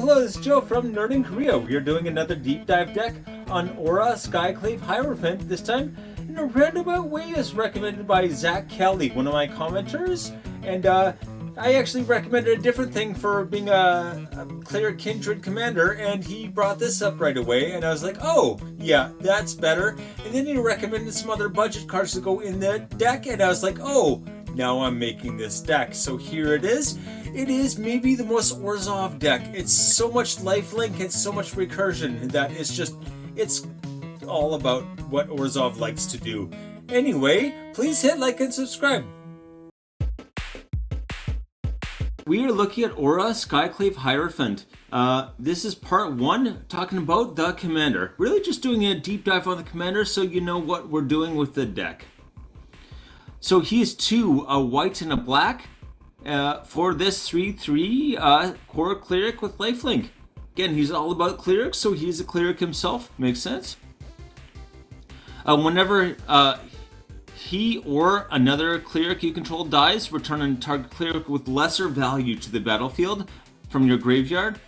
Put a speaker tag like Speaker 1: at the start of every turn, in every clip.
Speaker 1: Hello, this is Joe from Nerd in Korea. We are doing another deep dive deck on Orah Skyclave Hierophant, this time in a roundabout way as recommended by Zach Kelly, one of my commenters. And I actually recommended a different thing for being a Cleric Kindred commander, and he brought this up right away, and I was like, oh, yeah, that's better. And then he recommended some other budget cards to go in the deck, and I was like, oh, now I'm making this deck. So here it is. It is maybe the most Orzhov deck. It's so much lifelink and so much recursion that it's all about what Orzhov likes to do. Anyway, please hit like and subscribe. We are looking at Orah Skyclave Hierophant. This is part 1, talking about the commander. Really just doing a deep dive on the commander so you know what we're doing with the deck. So he is 2, a white and a black. For this 3/3 core cleric with lifelink. Again, he's all about clerics, so he's a cleric himself. Makes sense. Whenever he or another cleric you control dies, return a target cleric with lesser value to the battlefield from your graveyard.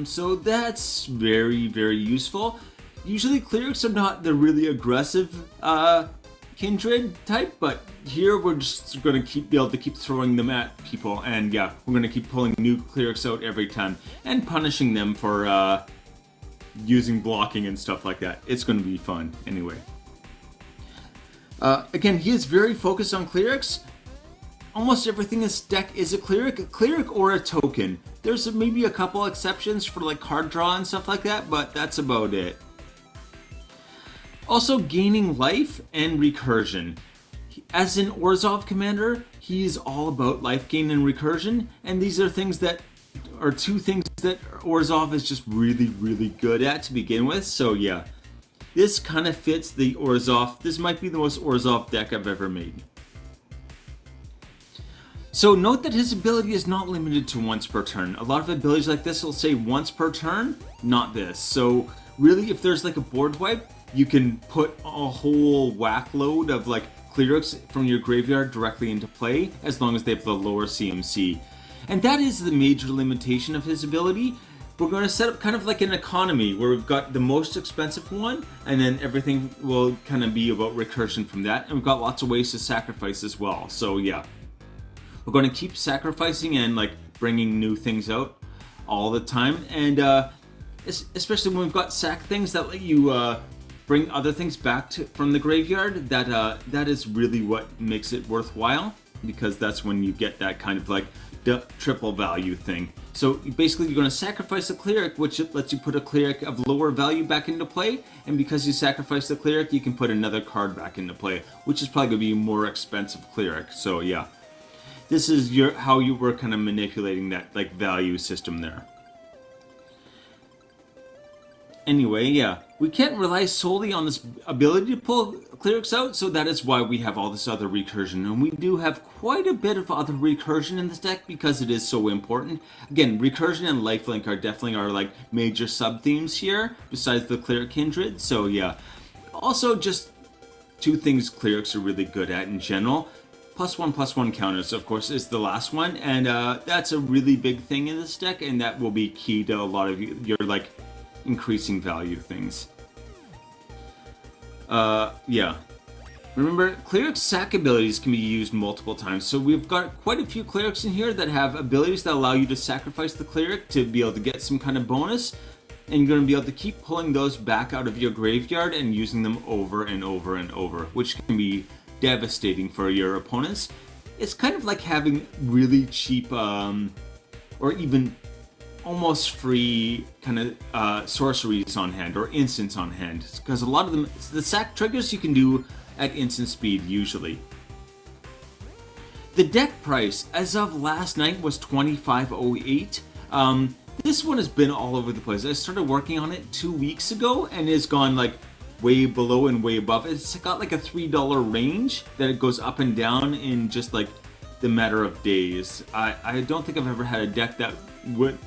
Speaker 1: So that's very, very useful. Usually clerics are not the really aggressive kindred type, but here we're just going to be able to keep throwing them at people, and yeah, we're going to keep pulling new clerics out every time and punishing them for using blocking and stuff like that. It's going to be fun anyway. Again, he is very focused on clerics. Almost everything in this deck is a cleric or a token. There's maybe a couple exceptions for like card draw and stuff like that, but that's about it. Also gaining life and recursion. As an Orzhov commander, he is all about life gain and recursion, and these are two things that Orzhov is just really, really good at to begin with. So yeah, this kind of fits the Orzhov. This might be the most Orzhov deck I've ever made. So note that his ability is not limited to once per turn. A lot of abilities like this will say once per turn, not this. So really, if there's like a board wipe, you can put a whole whack load of like clerics from your graveyard directly into play as long as they have the lower CMC. And that is the major limitation of his ability. We're going to set up kind of like an economy where we've got the most expensive one, and then everything will kind of be about recursion from that. And we've got lots of ways to sacrifice as well. So yeah, we're going to keep sacrificing and like bringing new things out all the time. And especially when we've got sack things that let you bring other things back from the graveyard, that is really what makes it worthwhile, because that's when you get that kind of like triple value thing. So basically you're going to sacrifice a cleric, which lets you put a cleric of lower value back into play, and because you sacrifice the cleric, you can put another card back into play, which is probably going to be a more expensive cleric. So yeah, this is how you were kind of manipulating that like value system there. Anyway, yeah, we can't rely solely on this ability to pull clerics out, so that is why we have all this other recursion. And we do have quite a bit of other recursion in this deck because it is so important. Again, recursion and lifelink are definitely our like major sub-themes here, besides the cleric kindred. So yeah, also just two things clerics are really good at in general. +1/+1 counters, of course, is the last one, and that's a really big thing in this deck, and that will be key to a lot of your like increasing value things. Yeah. Remember, cleric sack abilities can be used multiple times, so we've got quite a few clerics in here that have abilities that allow you to sacrifice the cleric to be able to get some kind of bonus, and you're going to be able to keep pulling those back out of your graveyard and using them over and over and over, which can be devastating for your opponents. It's kind of like having really cheap or even almost free kind of sorceries on hand or instants on hand, because a lot of them, the sack triggers you can do at instant speed usually. The deck price as of last night was $25.08. This one has been all over the place. I started working on it 2 weeks ago and it's gone like way below and way above. It's got like a $3 range that it goes up and down in just like the matter of days. I don't think I've ever had a deck that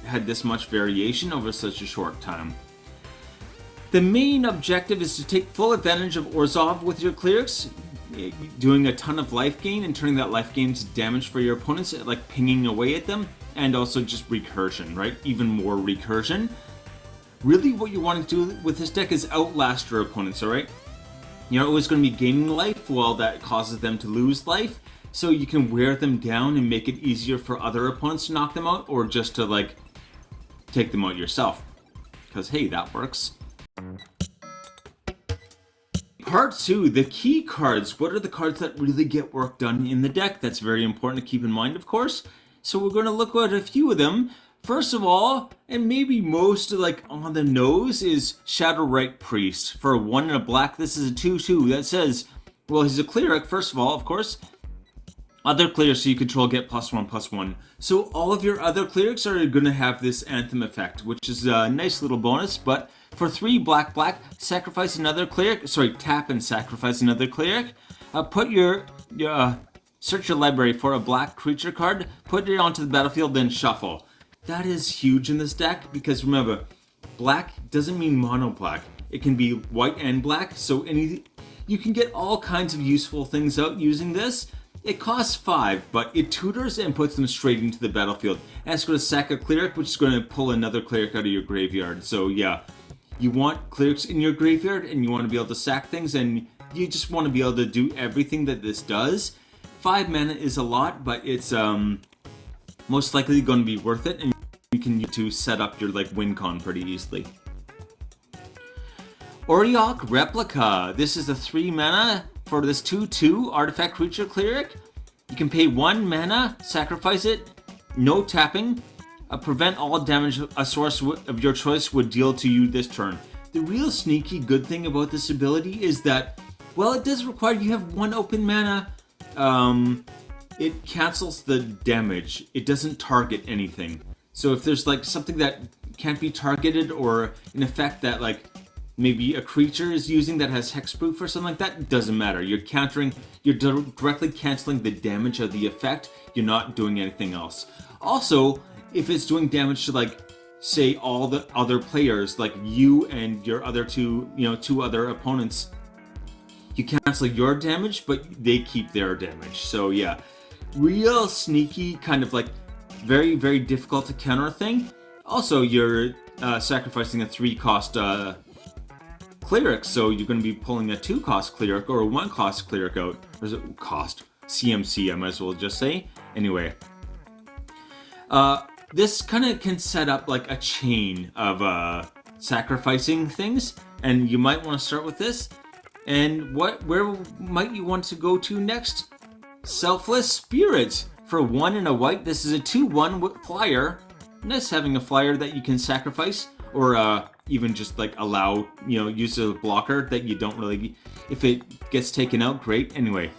Speaker 1: had this much variation over such a short time. The main objective is to take full advantage of Orzhov with your clerics, doing a ton of life gain and turning that life gain to damage for your opponents, like pinging away at them. and also just recursion, right? Even more recursion. Really what you want to do with this deck is outlast your opponents, alright? You're always going to be gaining life, well that causes them to lose life, so you can wear them down and make it easier for other opponents to knock them out, or just to like take them out yourself. Because hey, that works. Part 2, the key cards. What are the cards that really get work done in the deck? That's very important to keep in mind, of course. So we're going to look at a few of them. First of all, and maybe most like on the nose, is Shadowrite Priest. For a 1 and a black, this is a 2/2 that says, well, he's a cleric, first of all, of course. Other clerics you control get +1/+1. So all of your other clerics are going to have this Anthem effect, which is a nice little bonus. But for 3 black, sacrifice another cleric. Sorry, tap and sacrifice another cleric. Put your search your library for a black creature card. Put it onto the battlefield, then shuffle. That is huge in this deck because remember, black doesn't mean mono black. It can be white and black. So you can get all kinds of useful things out using this. It costs 5, but it tutors and puts them straight into the battlefield. And it's going to sack a cleric, which is going to pull another cleric out of your graveyard. So yeah, you want clerics in your graveyard, and you want to be able to sack things, and you just want to be able to do everything that this does. 5 mana is a lot, but it's most likely going to be worth it, and you can use it to set up your like win con pretty easily. Orah Replica. This is a 3 mana for this 2/2 artifact creature cleric. You can pay 1 mana, sacrifice it, no tapping, prevent all damage a source of your choice would deal to you this turn. The real sneaky good thing about this ability is that, well, it does require you have 1 open mana. It cancels the damage. It doesn't target anything. So if there's like something that can't be targeted, or an effect that like maybe a creature is using that has hexproof or something like that, it doesn't matter. You're directly canceling the damage of the effect. You're not doing anything else. Also, if it's doing damage to like, say, all the other players, like you and your other two other opponents, you cancel your damage, but they keep their damage. So yeah, real sneaky, kind of like very, very difficult to counter thing. Also, you're sacrificing a 3-cost cleric, so you're going to be pulling a 2-cost cleric or a 1-cost cleric out. Or is it cost? CMC, I might as well just say. Anyway, this kind of can set up like a chain of sacrificing things, and you might want to start with this. And where might you want to go to next? Selfless Spirit. For 1 and a white, this is a 2/1 flyer. Nice having a flyer that you can sacrifice, or even just like allow, use as a blocker that you don't really, if it gets taken out, great. Anyway,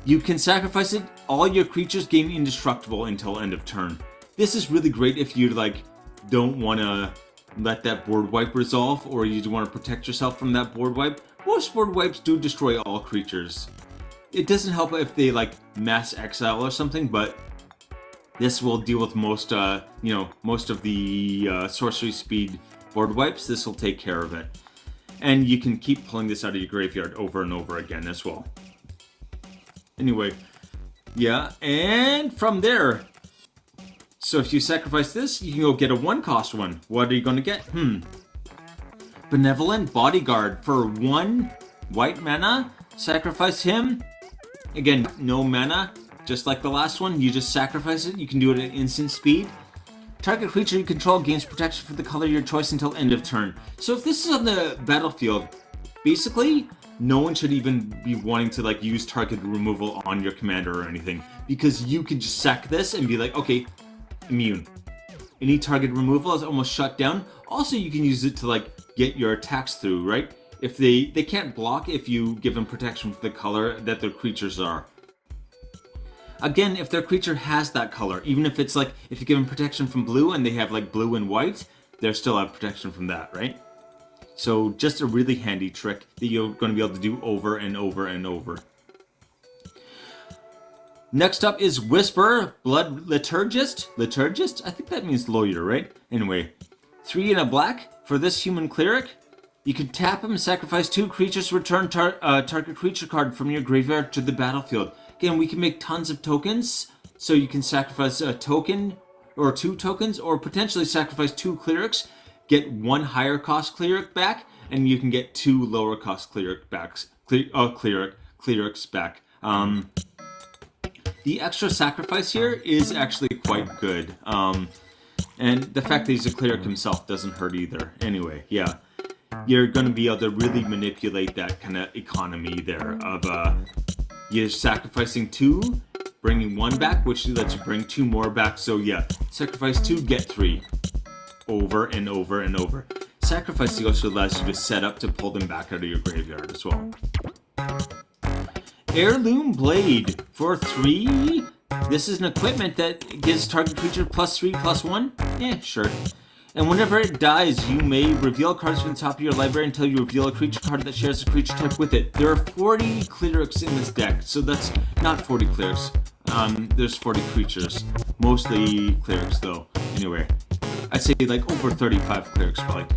Speaker 1: you can sacrifice it. All your creatures gain indestructible until end of turn. This is really great if you like don't want to let that board wipe resolve, or you want to protect yourself from that board wipe. Most board wipes do destroy all creatures. It doesn't help if they like mass exile or something, but this will deal with most of the sorcery speed board wipes. This will take care of it. And you can keep pulling this out of your graveyard over and over again as well. Anyway, yeah, and from there, so if you sacrifice this, you can go get a 1-cost one. What are you going to get? Benevolent Bodyguard. For 1 white mana, sacrifice him. Again, no mana. Just like the last one, you just sacrifice it. You can do it at instant speed. Target creature you control gains protection for the color of your choice until end of turn. So if this is on the battlefield, basically, no one should even be wanting to like use target removal on your commander or anything, because you can just sack this and be like, okay, immune. Any target removal is almost shut down. Also, you can use it to like get your attacks through, right? If they can't block if you give them protection for the color that their creatures are. Again, if their creature has that color, even if it's like, if you give them protection from blue and they have like blue and white, they still have protection from that, right? So just a really handy trick that you're going to be able to do over and over and over. Next up is Whisper, Blood Liturgist. Liturgist? I think that means lawyer, right? Anyway, 3 and a black. For this human cleric, you can tap him, sacrifice 2 creatures, return target creature card from your graveyard to the battlefield. Again, we can make tons of tokens. So you can sacrifice a token or 2 tokens, or potentially sacrifice 2 clerics, get 1 higher cost cleric back, and you can get 2 lower cost cleric backs. Clerics back. The extra sacrifice here is actually quite good. And the fact that he's a cleric himself doesn't hurt either. Anyway, yeah. You're going to be able to really manipulate that kind of economy there of you're sacrificing 2, bringing 1 back, which lets you bring 2 more back. So yeah, sacrifice 2, get 3. Over and over and over. Sacrificing also allows you to set up to pull them back out of your graveyard as well. Heirloom Blade for 3. This is an equipment that gives target creature +3/+1. Yeah, sure. And whenever it dies, you may reveal cards from the top of your library until you reveal a creature card that shares a creature type with it. There are 40 clerics in this deck, so that's not 40 clerics. There's 40 creatures. Mostly clerics, though. Anyway, I'd say like over 35 clerics, probably.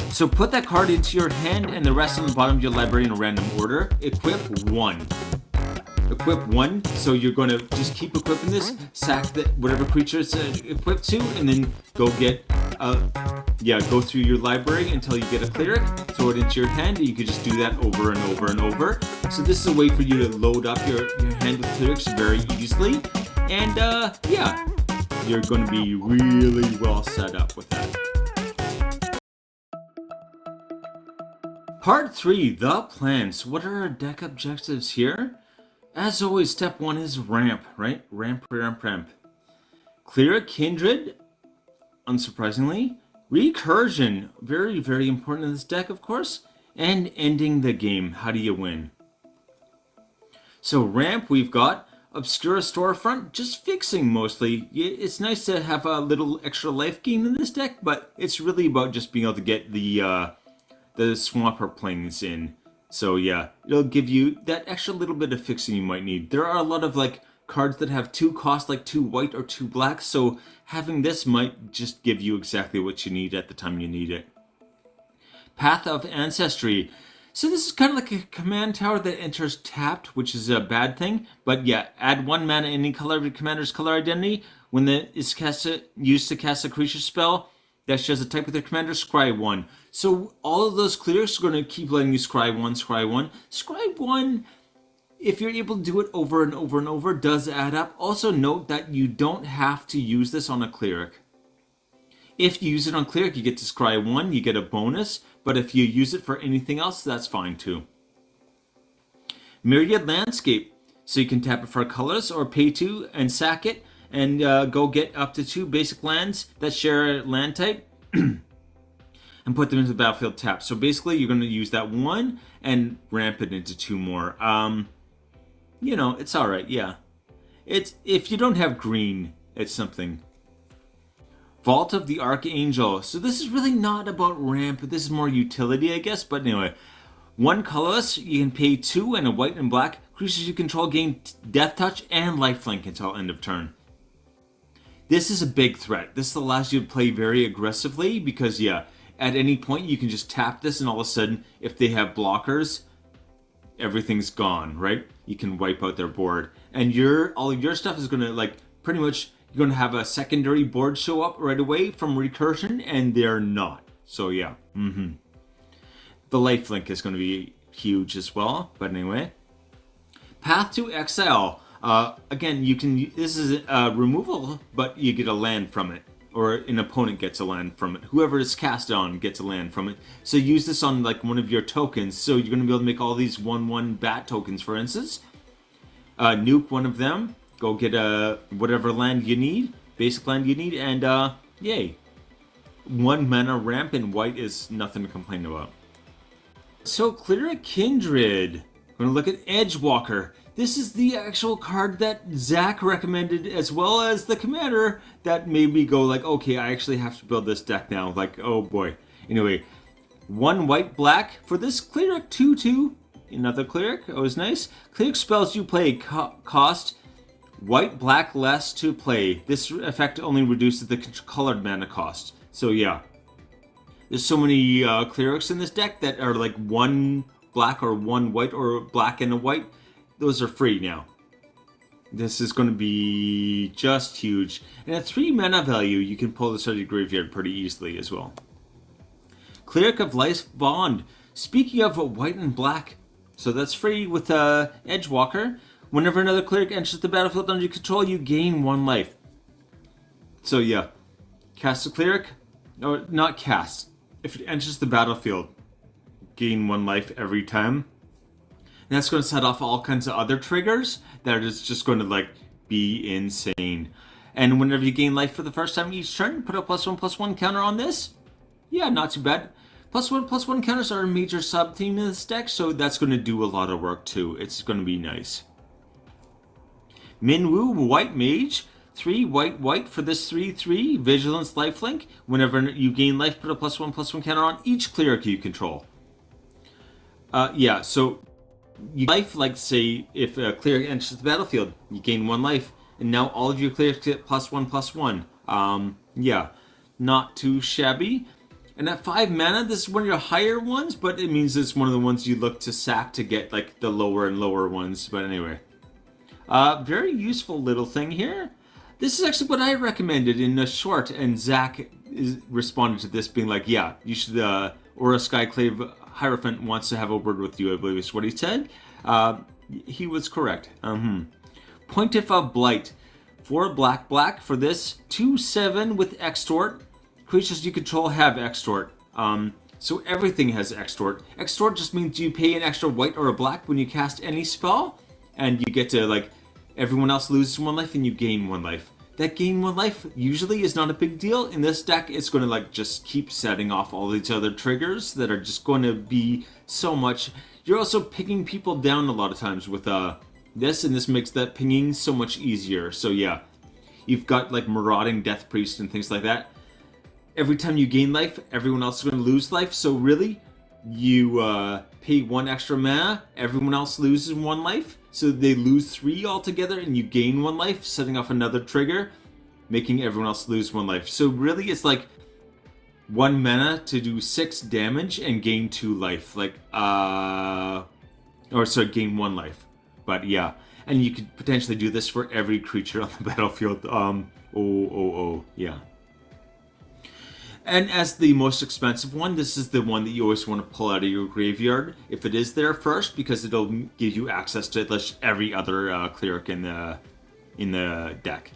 Speaker 1: So put that card into your hand and the rest on the bottom of your library in a random order. Equip 1. Equip 1, so you're going to just keep equipping this, sack whatever creature it's equipped to, and then go get, go through your library until you get a cleric, throw it into your hand, and you can just do that over and over and over. So this is a way for you to load up your hand with clerics very easily, and you're going to be really well set up with that. Part 3, the plans. What are our deck objectives here? As always, step 1 is ramp, right? Ramp. Cleric Kindred, unsurprisingly. Recursion, very, very important in this deck, of course. And ending the game, how do you win? So ramp, we've got Obscura Storefront, just fixing mostly. It's nice to have a little extra life gain in this deck, but it's really about just being able to get the Swamper Plains in. So yeah, it'll give you that extra little bit of fixing you might need. There are a lot of like cards that have 2 costs, like 2 white or 2 black, so having this might just give you exactly what you need at the time you need it. Path of Ancestry. So this is kind of like a command tower that enters tapped, which is a bad thing. But yeah, add 1 mana any color of your commander's color identity. When it's used to cast a creature spell that shares a type with your commander, scry 1. So all of those clerics are going to keep letting you scry 1, scry 1. Scry 1, if you're able to do it over and over and over, does add up. Also note that you don't have to use this on a cleric. If you use it on cleric, you get to scry 1, you get a bonus. But if you use it for anything else, that's fine too. Myriad Landscape. So you can tap it for colors or pay 2 and sack it. And go get up to 2 basic lands that share a land type. And put them into the battlefield tap. So basically, you're going to use that 1 and ramp it into 2 more. It's all right. Yeah, it's if you don't have green, it's something. Vault of the Archangel. So this is really not about ramp. This is more utility, I guess. But anyway, 1 colorless. You can pay 2 and a white and black. Creatures you control gain Death Touch and Lifelink until end of turn. This is a big threat. This allows you to play very aggressively because at any point you can just tap this and all of a sudden, if they have blockers, everything's gone, right? You can wipe out their board. And all of your stuff is going to pretty much, you're going to have a secondary board show up right away from recursion, and they're not. So yeah. The lifelink is going to be huge as well. But anyway. Path to Exile. Again, this is removal, but you get a land from it. Or an opponent gets a land from it. Whoever is cast on gets a land from it. So use this on one of your tokens. So you're going to be able to make all these 1/1 bat tokens, for instance. Nuke one of them. Go get whatever land you need. Basic land you need. And yay. 1 mana ramp in white is nothing to complain about. So Cleric Kindred. We're going to look at Edgewalker. This is the actual card that Zach recommended, as well as the commander, that made me go okay, I actually have to build this deck now. Oh boy. Anyway, 1 white black for this Cleric 2/2. Another Cleric, always nice. Cleric spells you play cost white black less to play. This effect only reduces the colored mana cost. So yeah, there's so many Clerics in this deck that are 1 black or 1 white or black and a white. Those are free now. This is going to be just huge. And at 3 mana value, you can pull this out of your graveyard pretty easily as well. Cleric of Life's Bond. Speaking of white and black, so that's free with Edgewalker. Whenever another cleric enters the battlefield under your control, you gain 1 life. So yeah, cast a cleric, or not cast. If it enters the battlefield, gain 1 life every time. And that's going to set off all kinds of other triggers that is just going to like be insane. And whenever you gain life for the first time each turn, put a +1/+1 counter on this. Yeah, not too bad. +1/+1 counters are a major sub-theme in this deck, so that's going to do a lot of work too. It's going to be nice. Minwu, White Mage. 3 white for this 3/3 Vigilance Lifelink. Whenever you gain life, put a +1/+1 counter on each cleric you control. Yeah, so you life, like say if a cleric enters the battlefield, you gain 1 life, and now all of your clerics get +1/+1. Yeah, not too shabby. And at 5 mana, this is one of your higher ones, but it means it's one of the ones you look to sack to get like the lower and lower ones. But anyway, very useful little thing here. This is actually what I recommended in a short, and Zach responded to this being like, yeah, you should, Orah Skyclave Hierophant wants to have a word with you, I believe is what he said. He was correct. Pontiff of Blight. 4 black for this. 2/7 with Extort. Creatures you control have Extort. So everything has Extort. Extort just means you pay an extra white or a black when you cast any spell, and you get to, like, everyone else loses 1 life and you gain 1 life. That gain 1 life usually is not a big deal. In this deck, it's going to like just keep setting off all these other triggers that are just going to be so much. You're also pinging people down a lot of times with this, and this makes that pinging so much easier. So yeah, you've got like Marauding Death Priest and things like that. Every time you gain life, everyone else is going to lose life. So really, you pay 1 extra mana, everyone else loses 1 life. So they lose 3 altogether, and you gain 1 life, setting off another trigger, making everyone else lose 1 life. So really, it's like 1 mana to do 6 damage and gain 2 life. Like, or sorry, gain 1 life. But yeah, and you could potentially do this for every creature on the battlefield. Yeah. And as the most expensive one, this is the one that you always want to pull out of your graveyard if it is there first, because it'll give you access to every other cleric in the deck.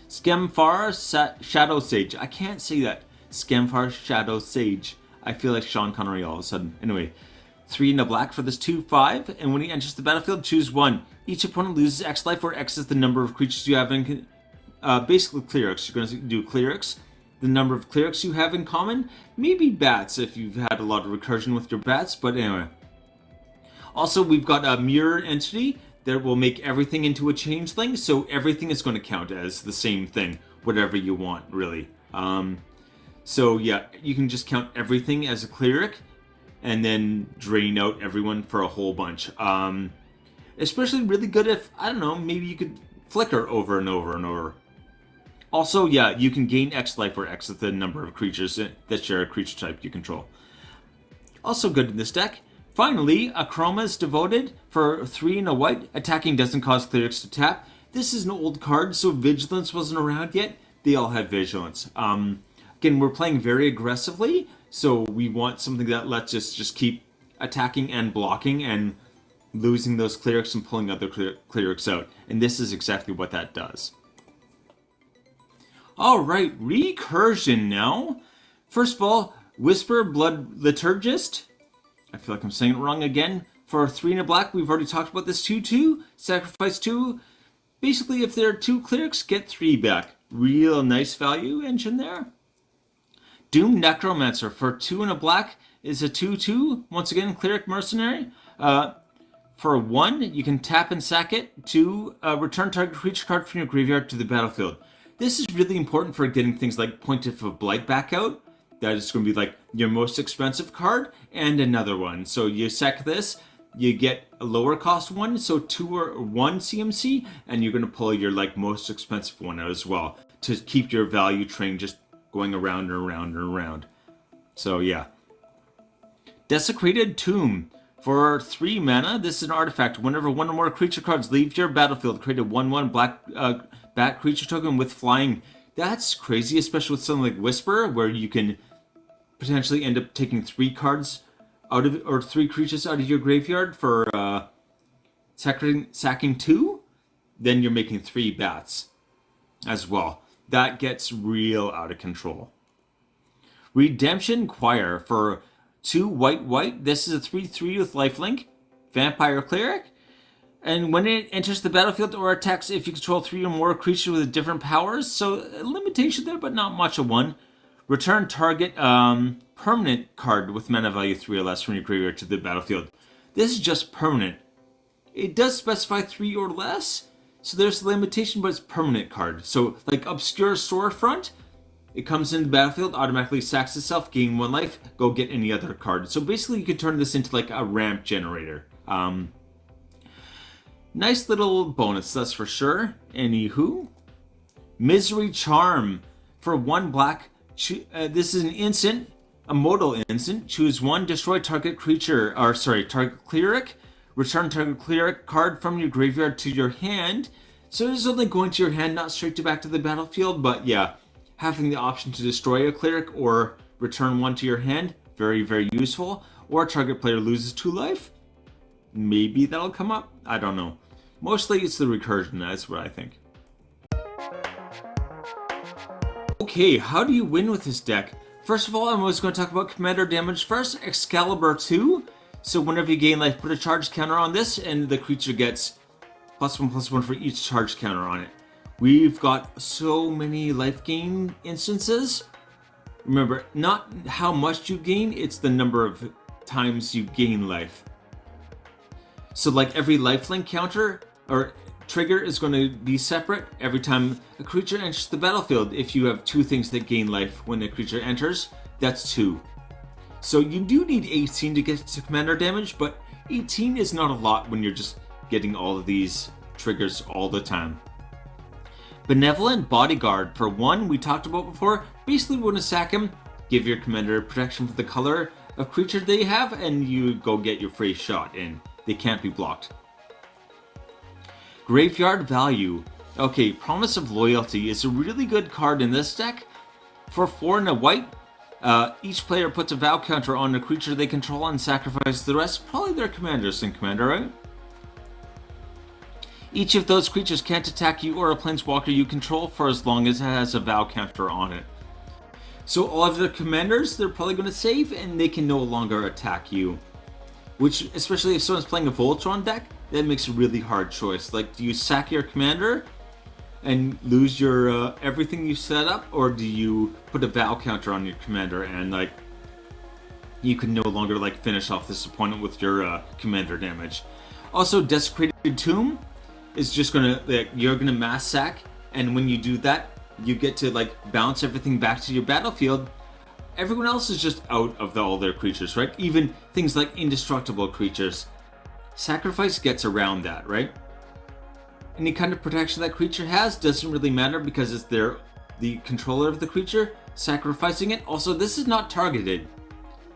Speaker 1: Skemfar Shadow Sage. I can't say that. Skemfar Shadow Sage. I feel like Sean Connery all of a sudden. Anyway, 3 in the black for this 2/5, and when he enters the battlefield, choose 1. Each opponent loses X life, where X is the number of creatures you have in. Basically, clerics. You're going to do clerics. The number of clerics you have in common. Maybe bats if you've had a lot of recursion with your bats, but anyway. Also, we've got a mirror entity that will make everything into a changeling, so everything is going to count as the same thing, whatever you want, really. So yeah, you can just count everything as a cleric, and then drain out everyone for a whole bunch. Especially really good if, I don't know, maybe you could flicker over and over and over. Also, yeah, you can gain X life, where X is the number of creatures that share a creature type you control. Also good in this deck. Finally, Akroma's Devoted for 3 and a white. Attacking doesn't cause clerics to tap. This is an old card, so Vigilance wasn't around yet. They all had Vigilance. Again, we're playing very aggressively, so we want something that lets us just keep attacking and blocking and losing those clerics and pulling other clerics out. And this is exactly what that does. Alright, Recursion now. First of all, Whisper Blood Liturgist. I feel like I'm saying it wrong again. For 3 and a black, we've already talked about this 2/2. Sacrifice 2. Basically, if there are 2 clerics, get 3 back. Real nice value engine there. Doom Necromancer for 2 and a black is a 2/2. Once again, Cleric Mercenary. For 1, you can tap and sack it. 2, return target creature card from your graveyard to the battlefield. This is really important for getting things like Pontiff of Blight back out. That is going to be like your most expensive card, and another one. So you sack this, you get a lower cost one, so 2 or 1 CMC, and you're going to pull your like most expensive one out as well to keep your value train just going around and around and around. So yeah. Desecrated Tomb For 3 mana, this is an artifact. Whenever one or more creature cards leave your battlefield, create a 1/1 black bat creature token with flying. That's crazy, especially with something like Whisper, where you can potentially end up taking 3 cards out of, or 3 creatures out of your graveyard for sacking 2. Then you're making 3 bats as well. That gets real out of control. Redemption Choir for 2 white. This is a 3/3 with lifelink, Vampire Cleric. And when it enters the battlefield or attacks, if you control 3 or more creatures with different powers, so a limitation there, but not much of one. Return target permanent card with mana value 3 or less from your graveyard to the battlefield. This is just permanent. It does specify 3 or less, so there's a limitation, but it's permanent card. So like Obscure Storefront, it comes into the battlefield, automatically sacks itself, gain 1 life, go get any other card. So basically you could turn this into like a ramp generator. Nice little bonus, that's for sure. Anywho, Misery Charm for 1 black. This is an instant, a modal instant. Choose 1, destroy target creature, or sorry, target cleric. Return target cleric card from your graveyard to your hand. So it is only going to your hand, not straight back to the battlefield. But yeah, having the option to destroy a cleric or return 1 to your hand, very, very useful. Or target player loses 2 life. Maybe that'll come up. I don't know. Mostly it's the recursion, that's what I think. Okay, how do you win with this deck? First of all, I'm always going to talk about commander damage first. Excalibur 2. So whenever you gain life, put a charge counter on this, and the creature gets +1/+1 for each charge counter on it. We've got so many life gain instances. Remember, not how much you gain, it's the number of times you gain life. So like every lifelink counter or trigger is going to be separate every time a creature enters the battlefield. If you have 2 things that gain life when a creature enters, that's 2. So you do need 18 to get to commander damage, but 18 is not a lot when you're just getting all of these triggers all the time. Benevolent Bodyguard for 1, we talked about before. Basically, when you sack him, give your commander protection for the color of creature they have, and you go get your free shot in. They can't be blocked. Graveyard Value. Okay, Promise of Loyalty is a really good card in this deck. For 4 and a white, each player puts a vow counter on a creature they control and sacrifices the rest. Probably their commanders in Commander, right? Each of those creatures can't attack you or a planeswalker you control for as long as it has a vow counter on it. So all of their commanders, they're probably going to save, and they can no longer attack you. Which, especially if someone's playing a Voltron deck, that makes a really hard choice. Like, do you sack your commander and lose your everything you set up, or do you put a vow counter on your commander and like you can no longer like finish off this opponent with your commander damage? Also, Desecrated Tomb is just gonna you're gonna mass sack, and when you do that, you get to like bounce everything back to your battlefield. Everyone else is just out of all their creatures, right? Even things like indestructible creatures. Sacrifice gets around that, right? Any kind of protection that creature has doesn't really matter because it's the controller of the creature sacrificing it. Also, this is not targeted.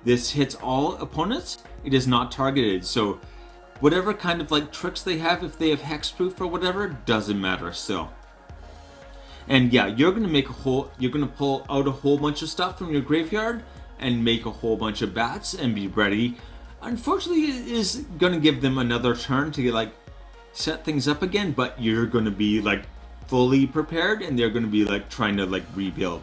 Speaker 1: This hits all opponents. It is not targeted. So whatever kind of like tricks they have, if they have hexproof or whatever, doesn't matter still. And yeah, you're gonna pull out a whole bunch of stuff from your graveyard and make a whole bunch of bats and be ready. Unfortunately, it is gonna give them another turn to like set things up again, but you're gonna be like fully prepared, and they're gonna be like trying to like rebuild.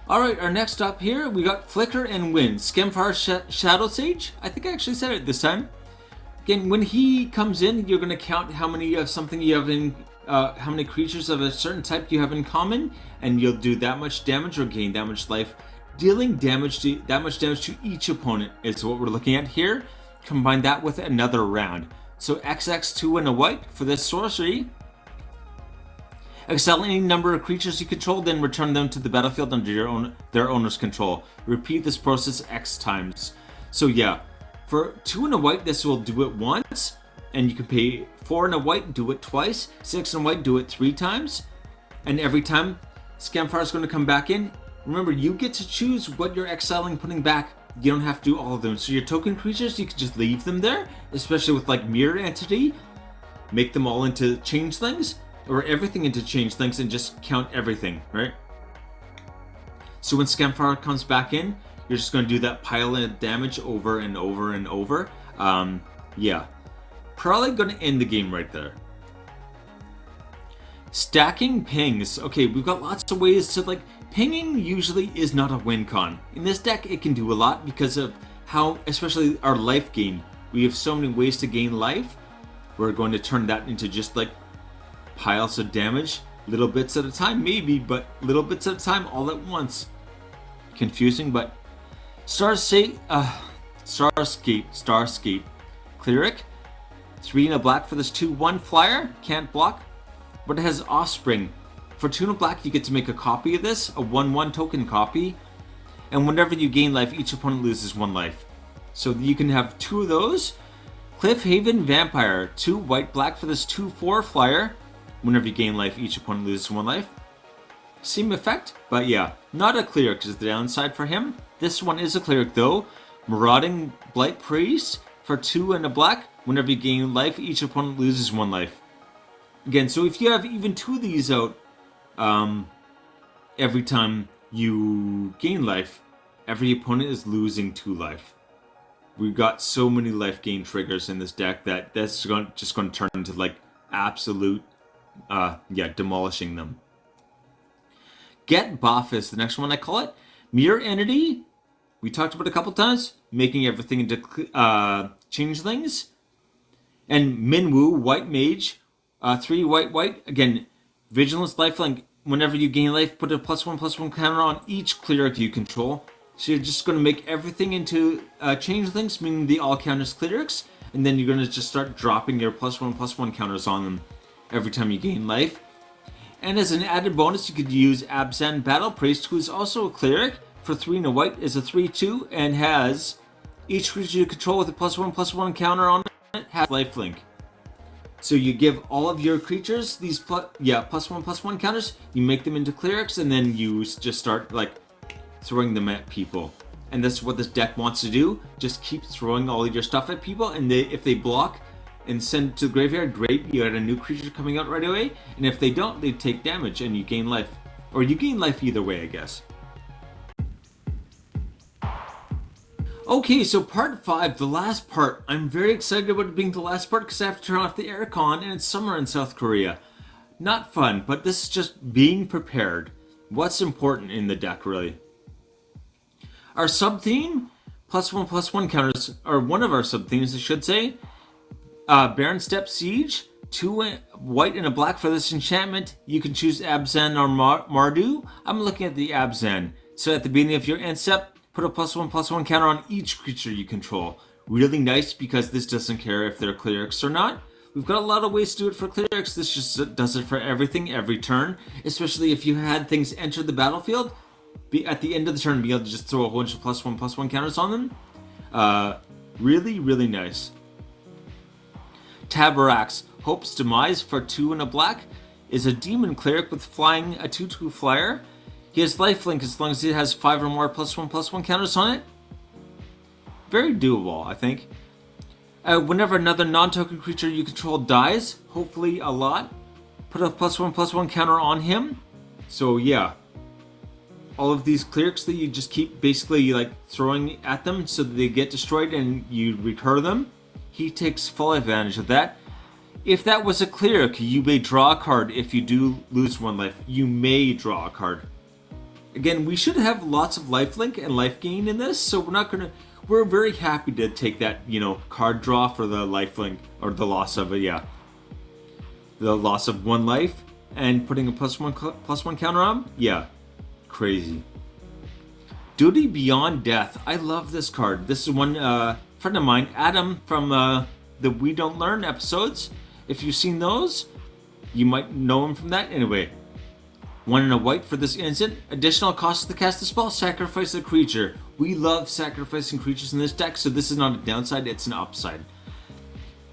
Speaker 1: All right, our next up here, we got Flicker and Wind, Skemfar Shadow Sage. I think I actually said it this time. Again, when he comes in, you're gonna count how many of something you have in. How many creatures of a certain type you have in common, and you'll do that much damage or gain that much life. Dealing that much damage to each opponent is what we're looking at here. Combine that with another round. So XX2 and a white for this sorcery. Exile any number of creatures you control, then return them to the battlefield under their owner's control. Repeat this process X times. So yeah, for 2 and a white, this will do it once. And you can pay 4 and a white, do it twice. 6 and a white, do it 3 times. And every time Skemfar is going to come back in, remember, you get to choose what you're exiling, putting back. you don't have to do all of them. So your token creatures, you can just leave them there, especially with like Mirror Entity. Make them all into changelings, or everything into changelings, and just count everything, right? So when Scamfire comes back in, you're just going to do that pile of damage over and over and over. Yeah. Probably going to end the game right there. Stacking pings. Okay, we've got lots of ways to, like, pinging usually is not a win con. In this deck, it can do a lot because of how, especially our life gain. We have so many ways to gain life. We're going to turn that into just, like, piles of damage. Little bits at a time, maybe, but little bits at a time all at once. Confusing, but... Starscape. Cleric. 3 and a black for this 2/1 flyer. Can't block. But it has Offspring. For 2 and a black, you get to make a copy of this, a 1/1 token copy. And whenever you gain life, each opponent loses 1 life. So you can have 2 of those. Cliffhaven Vampire. 2 white-black for this 2/4 flyer. Whenever you gain life, each opponent loses 1 life. Same effect, but yeah, not a cleric is the downside for him. This one is a cleric though. Marauding Blight Priest for 2 and a black. Whenever you gain life, each opponent loses 1 life. Again, so if you have even 2 of these out, every time you gain life, every opponent is losing 2 life. We've got so many life gain triggers in this deck that that's just going to turn into like absolute, demolishing them. Get Buff is the next one I call it. Mirror Entity, we talked about it a couple times, making everything into changelings. And Minwu, White Mage, 3 white, again, Vigilance Lifelink. Whenever you gain life, put a +1/+1 counter on each cleric you control. So you're just going to make everything into changelings, meaning they all count as clerics, and then you're going to just start dropping your +1/+1 counters on them every time you gain life. And as an added bonus, you could use Abzan Battle Priest, who is also a cleric, for 3 and a white, is a 3/2, and has each creature you control with a +1/+1 counter on it has lifelink. So you give all of your creatures these +1/+1 counters, you make them into clerics, and then you just start like throwing them at people. And that's what this deck wants to do. Just keep throwing all of your stuff at people, and if they block and send it to the graveyard, great, you got a new creature coming out right away. And if they don't, they take damage and you gain life. Or you gain life either way, I guess. Okay, so part 5, the last part. I'm very excited about it being the last part because I have to turn off the aircon and it's summer in South Korea. Not fun, but this is just being prepared. What's important in the deck, really? Our sub-theme, +1/+1 counters, or one of our sub-themes, I should say. Barren Step Siege, 2 white and a black for this enchantment. You can choose Abzan or Mardu. I'm looking at the Abzan. So at the beginning of your end step, put a +1/+1 counter on each creature you control. Really nice because this doesn't care if they're clerics or not. We've got a lot of ways to do it for clerics. This just does it for everything, every turn. Especially if you had things enter the battlefield. At the end of the turn, be able to just throw a whole bunch of +1/+1 counters on them. Really, really nice. Tabarax, Hope's Demise for 2 and a black, is a demon cleric with flying, a 2/2 flyer. He has lifelink as long as it has 5 or more +1/+1 counters on it. Very doable, I think. Whenever another non-token creature you control dies, hopefully a lot, put a +1/+1 counter on him. So yeah, all of these clerics that you just keep basically like throwing at them so that they get destroyed and you recur them. He takes full advantage of that. If that was a cleric, you may draw a card. If you do lose 1 life, you may draw a card. Again, we should have lots of lifelink and life gain in this, so we're very happy to take that, card draw for the lifelink, or the loss of it, yeah. The loss of 1 life, and putting a +1/+1 counter on, yeah, crazy. Duty Beyond Death, I love this card. This is one friend of mine, Adam, from the We Don't Learn episodes. If you've seen those, you might know him from that. Anyway, 1 and a white for this instant. Additional cost to cast the spell, sacrifice a creature. We love sacrificing creatures in this deck, so this is not a downside, it's an upside.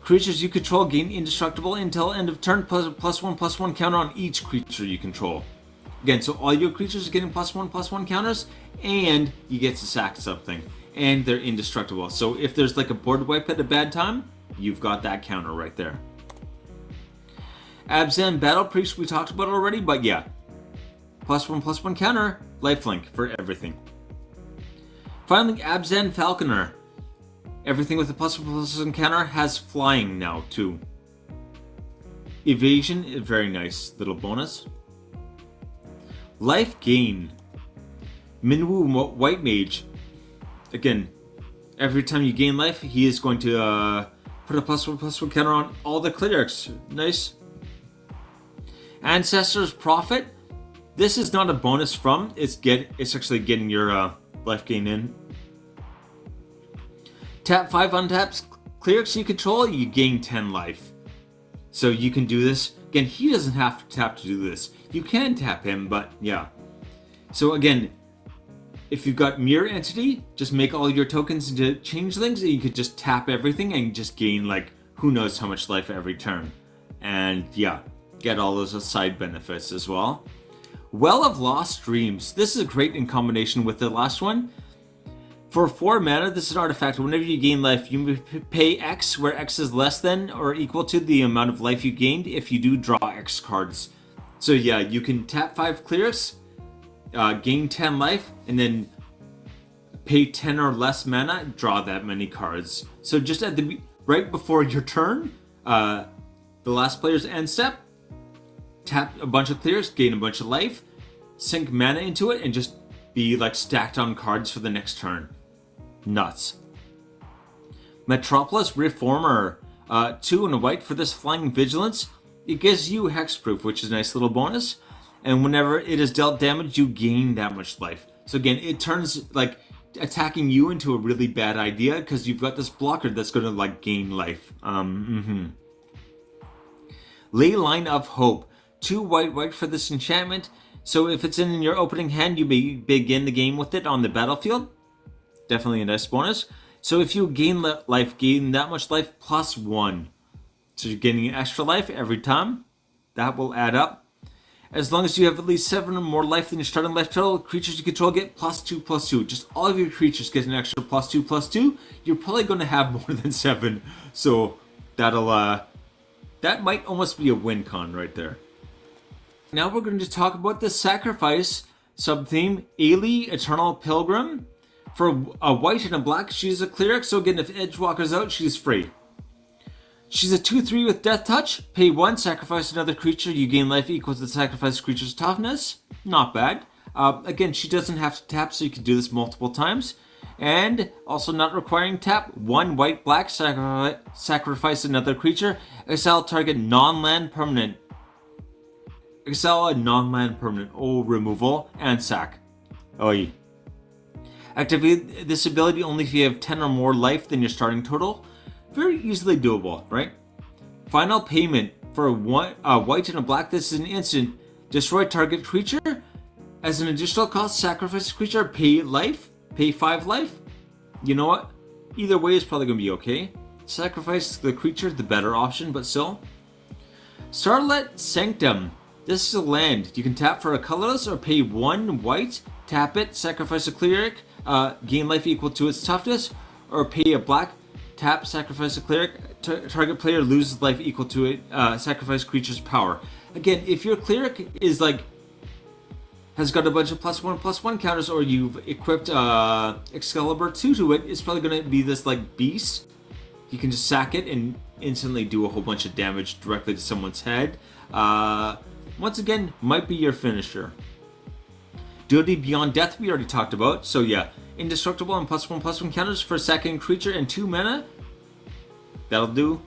Speaker 1: Creatures you control gain indestructible until end of turn, +1/+1 counter on each creature you control. Again, so all your creatures are getting +1/+1 counters, and you get to sack something. and they're indestructible. So if there's like a board wipe at a bad time, you've got that counter right there. Abzan Battle Priest we talked about already, but yeah. +1/+1 counter, lifelink for everything. Finally, Abzan Falconer. Everything with a +1/+1 counter has flying now too. Evasion, very nice little bonus. Life Gain. Minwu White Mage. Again, every time you gain life, he is going to put a +1/+1 counter on all the clerics. Nice. Ancestor's Prophet. This is not a bonus from, it's actually getting your life gain in. Tap 5 untaps clerics you control, you gain 10 life. So you can do this. Again, he doesn't have to tap to do this. You can tap him, but yeah. So again, if you've got Mirror Entity, just make all your tokens into changelings and you could just tap everything and just gain like who knows how much life every turn. And yeah, get all those side benefits as well. Well of Lost Dreams. This is great in combination with the last one. For 4 mana, this is an artifact. Whenever you gain life, you pay X, where X is less than or equal to the amount of life you gained if you do draw X cards. So yeah, you can tap 5 clerics, gain 10 life, and then pay 10 or less mana, draw that many cards. So just at the right before your turn, the last player's end step, tap a bunch of clerics, gain a bunch of life, sink mana into it, and just be like stacked on cards for the next turn. Nuts. Metropolis Reformer. 2 and a white for this flying vigilance. It gives you hexproof, which is a nice little bonus. And whenever it is dealt damage, you gain that much life. So again, it turns like attacking you into a really bad idea because you've got this blocker that's going to like gain life. Ley Line of Hope. 2 white for this enchantment. So if it's in your opening hand, you may begin the game with it on the battlefield. Definitely a nice bonus. So if you gain life, gain that much life +1. So you're getting extra life every time. That will add up. As long as you have at least 7 or more life than your starting life total, creatures you control get +2/+2. Just all of your creatures get an extra +2/+2. You're probably going to have more than 7. So that'll that might almost be a win con right there. Now we're going to talk about the Sacrifice subtheme, Ailey, Eternal Pilgrim. For a white and a black, she's a cleric, so again, if Edgewalker's out, she's free. She's a 2/3 with Death Touch. Pay 1, sacrifice another creature, you gain life equals the sacrificed creature's toughness. Not bad. Again, she doesn't have to tap, so you can do this multiple times. And also not requiring tap, 1 white, black, sacrifice another creature, exile target non-land permanent. Exile a non-land permanent, removal, and sack. Oi. Activate this ability only if you have 10 or more life than your starting total. Very easily doable, right? Final payment. For a white and a black, this is an instant. Destroy target creature. As an additional cost, sacrifice a creature, pay life. Pay 5 life. You know what? Either way is probably going to be okay. Sacrifice the creature, the better option, but still. Starlit Sanctum. This is a land. You can tap for a colorless or pay 1 white, tap it, sacrifice a cleric, gain life equal to its toughness, or pay a black, tap, sacrifice a cleric, target player loses life equal to it, sacrifice creature's power. Again, if your cleric is like, has got a bunch of +1/+1 counters, or you've equipped Excalibur 2 to it, it's probably going to be this like beast. You can just sack it and instantly do a whole bunch of damage directly to someone's head. Once again, might be your finisher. Duty Beyond Death we already talked about, so yeah. Indestructible and +1/+1 counters for sacking creature and 2 mana. That'll do.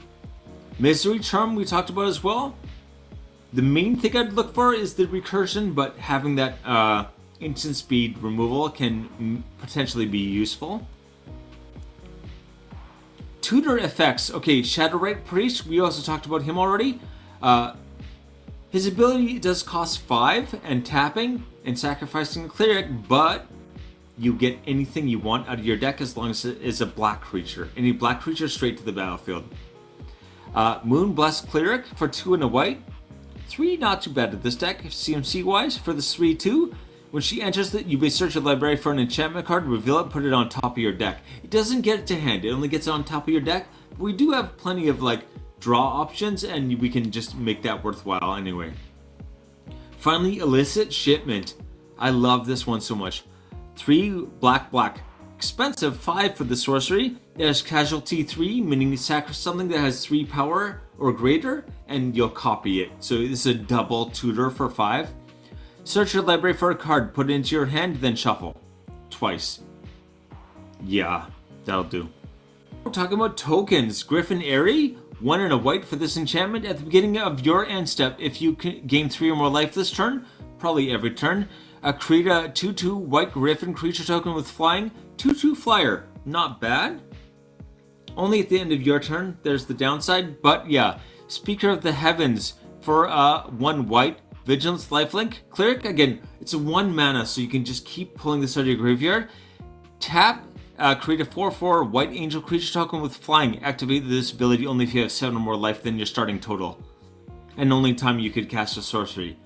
Speaker 1: Misery Charm we talked about as well. The main thing I'd look for is the recursion, but having that instant speed removal can potentially be useful. Tutor effects. Okay, Shadowrite Priest, we also talked about him already. His ability does cost 5 and tapping and sacrificing a cleric, but you get anything you want out of your deck as long as it is a black creature. Any black creature straight to the battlefield. Moonblessed Cleric for 2 and a white. 3 not too bad at this deck, CMC wise, for the 3/2. When she enters it, you may search your library for an enchantment card, reveal it, put it on top of your deck. It doesn't get it to hand, it only gets it on top of your deck. But we do have plenty of like draw options, and we can just make that worthwhile anyway. Finally, illicit shipment. I love this one so much. 3 black. Expensive, 5 for the sorcery. It has casualty 3, meaning you sacrifice something that has 3 power or greater, and you'll copy it. So this is a double tutor for 5. Search your library for a card, put it into your hand, then shuffle. Twice. Yeah, that'll do. We're talking about tokens. Griffin Airy, 1 and a white for this enchantment. At the beginning of your end step, if you gain 3 or more life this turn, probably every turn, create a 2/2 white Griffin creature token with flying. 2/2 flyer, not bad. Only at the end of your turn, there's the downside, but yeah. Speaker of the Heavens for 1 white, Vigilance lifelink. Cleric, again, it's a 1 mana, so you can just keep pulling this out of your graveyard. Tap, create a 4/4 white angel creature token with flying. Activate this ability only if you have 7 or more life than your starting total. And only time you could cast a sorcery.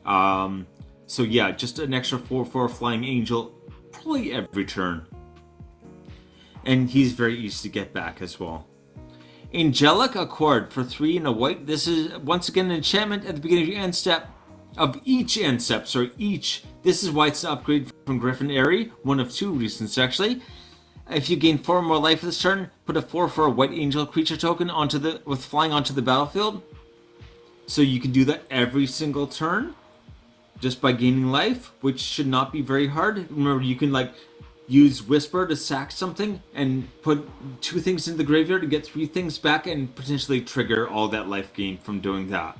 Speaker 1: So yeah, just an extra 4/4 flying angel probably every turn. And he's very easy to get back as well. Angelic Accord for 3 and a white. This is once again an enchantment at the beginning of your end step. Each. This is why it's an upgrade from Griffin Airy. One of 2 reasons actually. If you gain 4 or more life this turn, put a 4/4 white angel creature token with flying onto the battlefield. So you can do that every single turn, just by gaining life, which should not be very hard. Remember, you can like use Whisper to sack something and put 2 things in the graveyard to get 3 things back and potentially trigger all that life gain from doing that.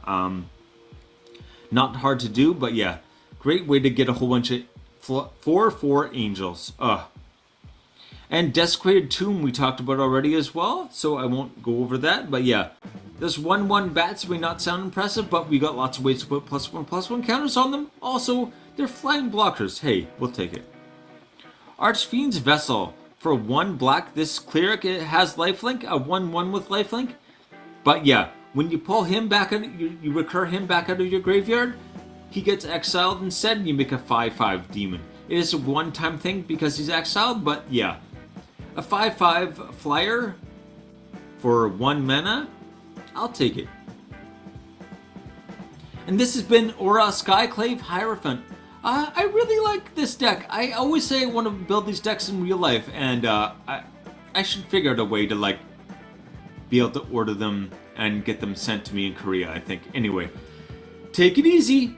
Speaker 1: Not hard to do, but yeah, great way to get a whole bunch of 4/4 angels. And Desecrated Tomb we talked about already as well, so I won't go over that, but yeah. This 1/1 bats may not sound impressive, but we got lots of ways to put +1/+1 counters on them. Also, they're flying blockers. Hey, we'll take it. Archfiend's Vessel. For 1 black, this cleric has lifelink, a 1/1 with lifelink. But yeah, when you pull him back, you recur him back out of your graveyard, he gets exiled instead, and you make a 5/5 demon. It is a one-time thing because he's exiled, but yeah. A 5/5 flyer for 1 mana, I'll take it. And this has been Orah Skyclave Hierophant. I really like this deck. I always say I want to build these decks in real life, and I should figure out a way to like be able to order them and get them sent to me in Korea, I think. Anyway, take it easy.